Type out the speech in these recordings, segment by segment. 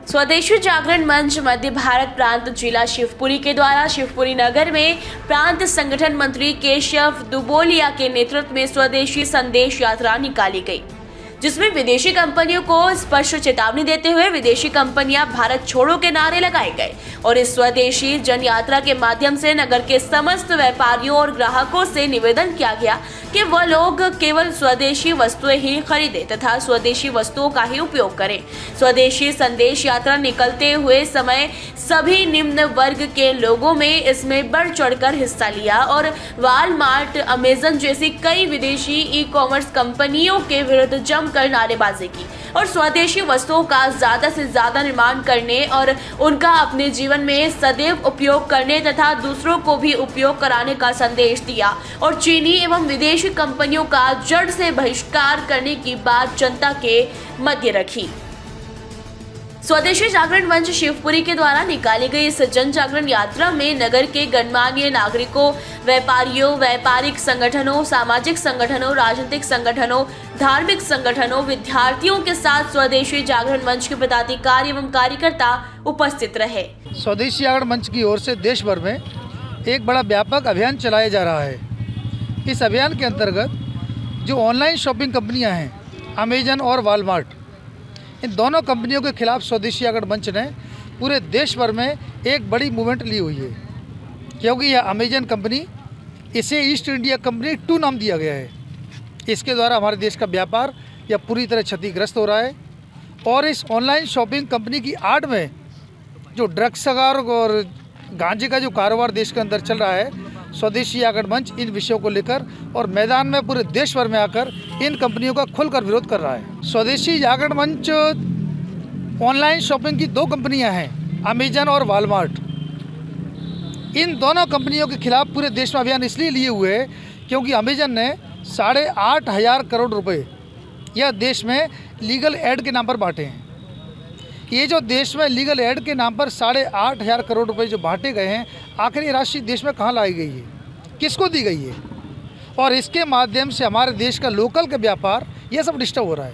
स्वदेशी जागरण मंच मध्य भारत प्रांत जिला शिवपुरी के द्वारा शिवपुरी नगर में प्रांत संगठन मंत्री केशव दुबोलिया के नेतृत्व में स्वदेशी संदेश यात्रा निकाली गई, जिसमें विदेशी कंपनियों को स्पष्ट चेतावनी देते हुए विदेशी कंपनियां भारत छोड़ो के नारे लगाए गए और इस स्वदेशी जन यात्रा के माध्यम से नगर के समस्त व्यापारियों और ग्राहकों से निवेदन किया गया कि वह लोग केवल स्वदेशी वस्तुएं ही खरीदें तथा स्वदेशी वस्तुओं का ही उपयोग करें। स्वदेशी संदेश यात्रा निकलते हुए समय सभी निम्न वर्ग के लोगों में इसमें बढ़ चढ़कर हिस्सा लिया और वॉलमार्ट, अमेजन जैसी कई विदेशी ई कॉमर्स कंपनियों के विरुद्ध जमकर नारेबाजी की और स्वदेशी वस्तुओं का ज्यादा से ज्यादा निर्माण करने और उनका अपने जीवन में सदैव उपयोग करने तथा दूसरों को भी उपयोग कराने का संदेश दिया और चीनी एवं विदेशी कंपनियों का जड़ से बहिष्कार करने की बात जनता के मध्य रखी। स्वदेशी जागरण मंच शिवपुरी के द्वारा निकाली गई इस जन जागरण यात्रा में नगर के गणमान्य नागरिकों, व्यापारियों, व्यापारिक संगठनों, सामाजिक संगठनों, राजनीतिक संगठनों, धार्मिक संगठनों, विद्यार्थियों के साथ स्वदेशी जागरण मंच के पदाधिकारी एवं कार्यकर्ता उपस्थित रहे। स्वदेशी जागरण मंच की ओर से देश भर में एक बड़ा व्यापक अभियान चलाया जा रहा है। इस अभियान के अंतर्गत जो ऑनलाइन शॉपिंग कंपनियां हैं, अमेजन और वॉलमार्ट, इन दोनों कंपनियों के खिलाफ स्वदेशी जागरण मंच ने पूरे देश भर में एक बड़ी मूवमेंट ली हुई है, क्योंकि यह अमेजन कंपनी, इसे ईस्ट इंडिया कंपनी 2 नाम दिया गया है। इसके द्वारा हमारे देश का व्यापार यह पूरी तरह क्षतिग्रस्त हो रहा है और इस ऑनलाइन शॉपिंग कंपनी की आड़ में जो ड्रग्स और गांजे का जो कारोबार देश के अंदर चल रहा है, स्वदेशी जागरण मंच इन विषयों को लेकर और मैदान में पूरे देश भर में आकर इन कंपनियों का खुलकर विरोध कर रहा है। स्वदेशी जागरण मंच ऑनलाइन शॉपिंग की 2 कंपनियां हैं, अमेजन और वॉलमार्ट। इन दोनों कंपनियों के खिलाफ पूरे देश में अभियान इसलिए लिए हुए है क्योंकि अमेजन ने 8,500 करोड़ रुपए यह देश में लीगल एड के नाम पर बांटे हैं। ये जो देश में लीगल एड के नाम पर 8,500 करोड़ रुपए जो बांटे गए हैं, आखिर ये राशि देश में कहाँ लाई गई है, किसको दी गई है? और इसके माध्यम से हमारे देश का लोकल का व्यापार ये सब डिस्टर्ब हो रहा है।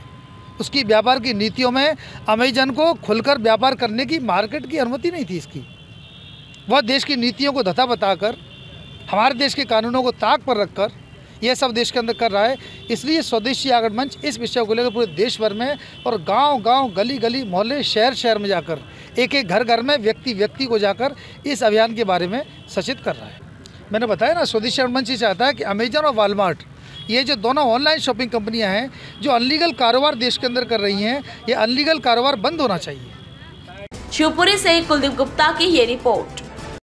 उसकी व्यापार की नीतियों में अमेजन को खुलकर व्यापार करने की, मार्केट की अनुमति नहीं थी इसकी। वह देश की नीतियों को धता बताकर, हमारे देश के कानूनों को ताक पर रखकर यह सब देश के अंदर कर रहा है। इसलिए स्वदेशी जागरण मंच इस विषय को लेकर पूरे देश भर में और गांव-गांव, गली-गली, मोहल्ले, शहर-शहर में जाकर, एक-एक घर-घर में, व्यक्ति को जाकर इस अभियान के बारे में सचेत कर रहा है। मैंने बताया ना, स्वदेशी जागरण मंच ये चाहता है कि अमेजन और वॉलमार्ट, ये जो दोनों ऑनलाइन शॉपिंग कंपनियां हैं जो अनलीगल कारोबार देश के अंदर कर रही हैं, ये अनलीगल कारोबार बंद होना चाहिए। शिवपुरी से कुलदीप गुप्ता की ये रिपोर्ट।